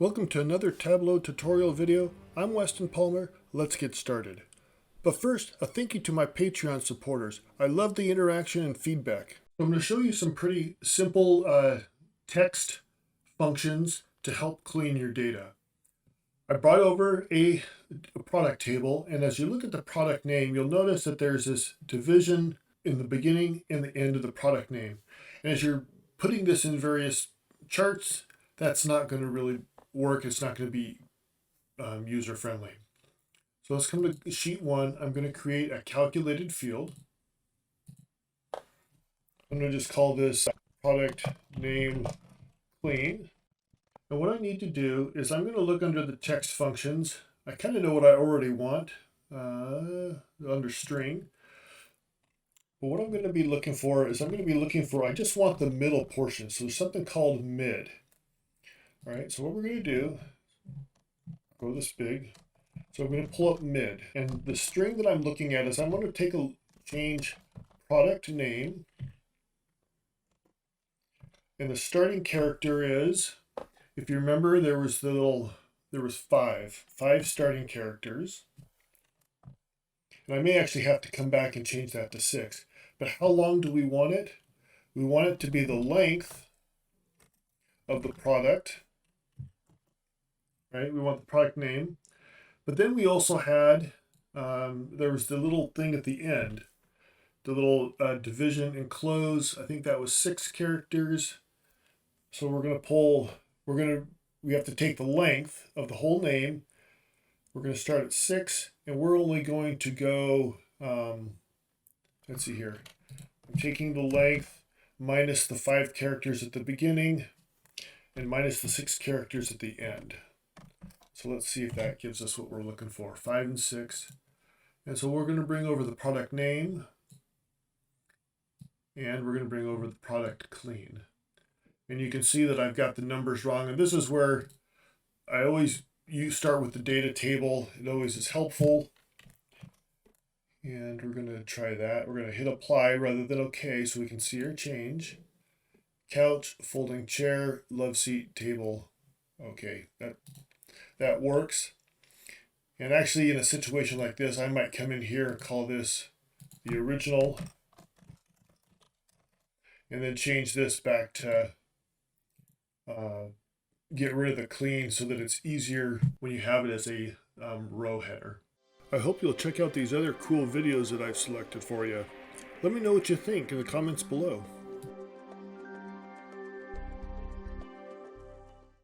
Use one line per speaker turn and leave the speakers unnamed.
Welcome to another Tableau tutorial video. I'm Weston Palmer. Let's get started. But first, a thank you to my Patreon supporters. I love the interaction and feedback. I'm going to show you some pretty simple text functions to help clean your data. I brought over a product table, and as you look at the product name, you'll notice that there's this division in the beginning and the end of the product name. And as you're putting this in various charts, that's not going to really work. It's not going to be user friendly. So let's come to sheet 1. I'm going to create a calculated field. I'm going to just call this product name clean. And what I need to do is I'm going to look under the text functions. I kind of know what I already want under string. But what I'm going to be looking for is I just want the middle portion. So there's something called mid. All right, so what we're going to do, go this big. So I'm going to pull up mid. And the string that I'm looking at is I'm going to change product name. And the starting character is, if you remember, there was five starting characters. And I may actually have to come back and change that to 6. But how long do we want it? We want it to be the length of the product, right? We want the product name. But then we also had, there was the little thing at the end, the little division and close. I think that was 6 characters. So we're going to pull, we have to take the length of the whole name. We're going to start at 6, and we're only going to go, let's see here. I'm taking the length minus the 5 characters at the beginning and minus the 6 characters at the end. So let's see if that gives us what we're looking for, 5 and 6. And so we're going to bring over the product name, and we're going to bring over the product clean. And you can see that I've got the numbers wrong. And this is where you start with the data table. It always is helpful. And we're going to try that. We're going to hit apply rather than OK so we can see our change. Couch, folding chair, love seat, table. Okay, that works. And actually in a situation like this, I might come in here and call this the original. And then change this back to get rid of the clean so that it's easier when you have it as a row header. I hope you'll check out these other cool videos that I've selected for you. Let me know what you think in the comments below.